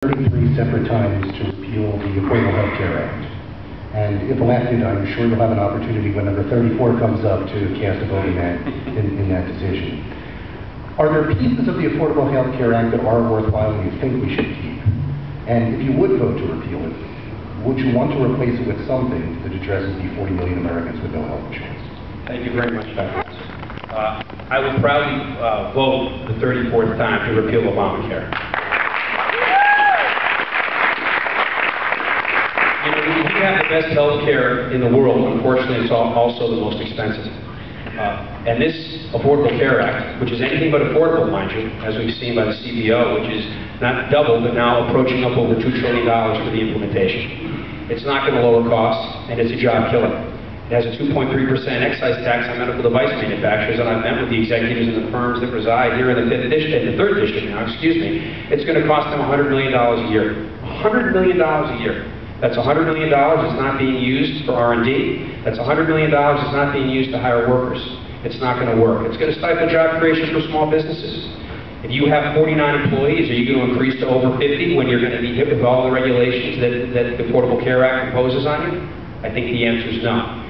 33 separate times to repeal the Affordable Health Care Act. And if elected, I'm sure you'll have an opportunity when number 34 comes up to cast a vote in that decision. Are there pieces of the Affordable Health Care Act that are worthwhile and you think we should keep? And if you would vote to repeal it, would you want to replace it with something that addresses the 40 million Americans with no health insurance? Thank you very much, Dr. I will proudly vote the 34th time to repeal Obamacare. You know, we have the best health care in the world. Unfortunately, it's also the most expensive. And this Affordable Care Act, which is anything but affordable, mind you, as we've seen by the CBO, which is not double, but now approaching up over $2 trillion for the implementation. It's not going to lower costs, and it's a job killer. It has a 2.3% excise tax on medical device manufacturers, and I've met with the executives in the firms that reside here in the 3rd district now, It's going to cost them $100 million a year. $100 million a year. That's $100 million that's not being used for R&D. That's $100 million that's not being used to hire workers. It's not going to work. It's going to stifle job creation for small businesses. If you have 49 employees, are you going to increase to over 50 when you're going to be hit with all the regulations that the Affordable Care Act imposes on you? I think the answer is no.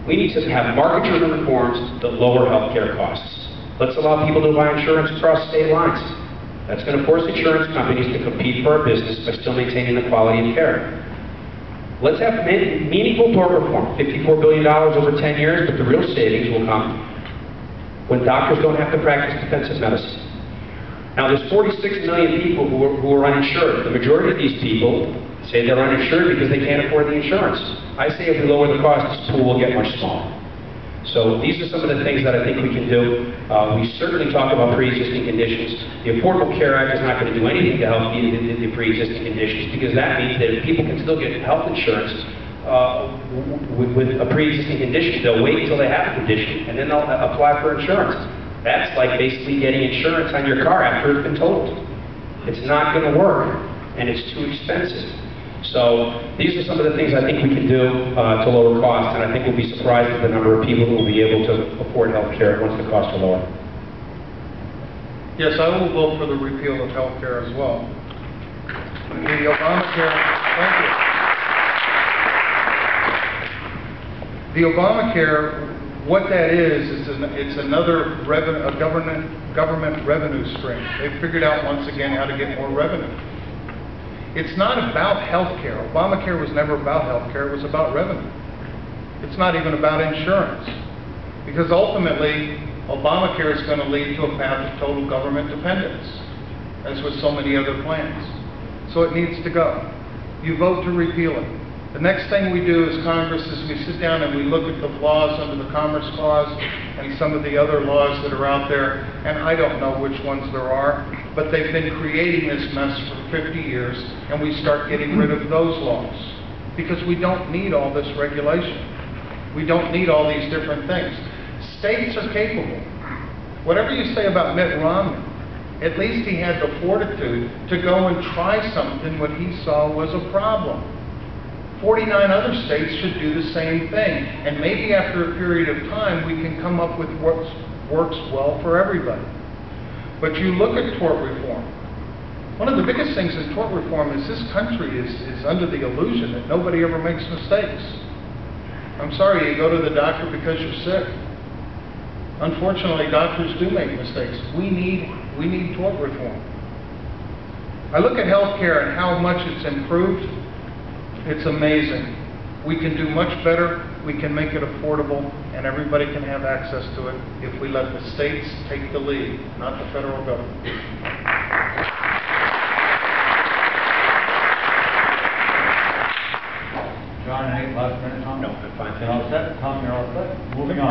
We need to have market-driven reforms that lower health care costs. Let's allow people to buy insurance across state lines. That's going to force insurance companies to compete for our business by still maintaining the quality of care. Let's have meaningful tort reform, $54 billion over 10 years, but the real savings will come when doctors don't have to practice defensive medicine. Now, there's 46 million people who are uninsured. The majority of these people say they're uninsured because they can't afford the insurance. I say if we lower the cost, this pool will get much smaller. So these are some of the things that I think we can do. We certainly talk about pre-existing conditions. The Affordable Care Act is not going to do anything to help the pre-existing conditions, because that means that if people can still get health insurance with a pre-existing condition, they'll wait until they have a condition and then they'll apply for insurance. That's like basically getting insurance on your car after it's been totaled. It's not going to work, and it's too expensive. So these are some of the things I think we can do to lower costs, and I think we'll be surprised at the number of people who will be able to afford health care once the costs are lower. Yes, I will vote for the repeal of health care as well. The Obamacare, thank you. The Obamacare, what that is it's another government revenue stream. They've figured out once again how to get more revenue. It's not about health care. Obamacare was never about health care. It was about revenue. It's not even about insurance. Because ultimately, Obamacare is going to lead to a path of total government dependence, as with so many other plans. So it needs to go. You vote to repeal it. The next thing we do as Congress is we sit down and we look at the flaws under the Commerce Clause and some of the other laws that are out there, and I don't know which ones there are, but they've been creating this mess for 50 years, and we start getting rid of those laws. Because we don't need all this regulation. We don't need all these different things. States are capable. Whatever you say about Mitt Romney, at least he had the fortitude to go and try something what he saw was a problem. 49 other states should do the same thing, and maybe after a period of time we can come up with what works well for everybody. But you look at tort reform. One of the biggest things in tort reform is this country is under the illusion that nobody ever makes mistakes. I'm sorry, you go to the doctor because you're sick. Unfortunately, doctors do make mistakes. We need tort reform. I look at healthcare and how much it's improved. It's amazing. We can do much better. We can make it affordable, and everybody can have access to it if we let the states take the lead, not the federal government. John, any last minute comment? No, I'm fine. You're all set? Tom, you're all set? Moving on.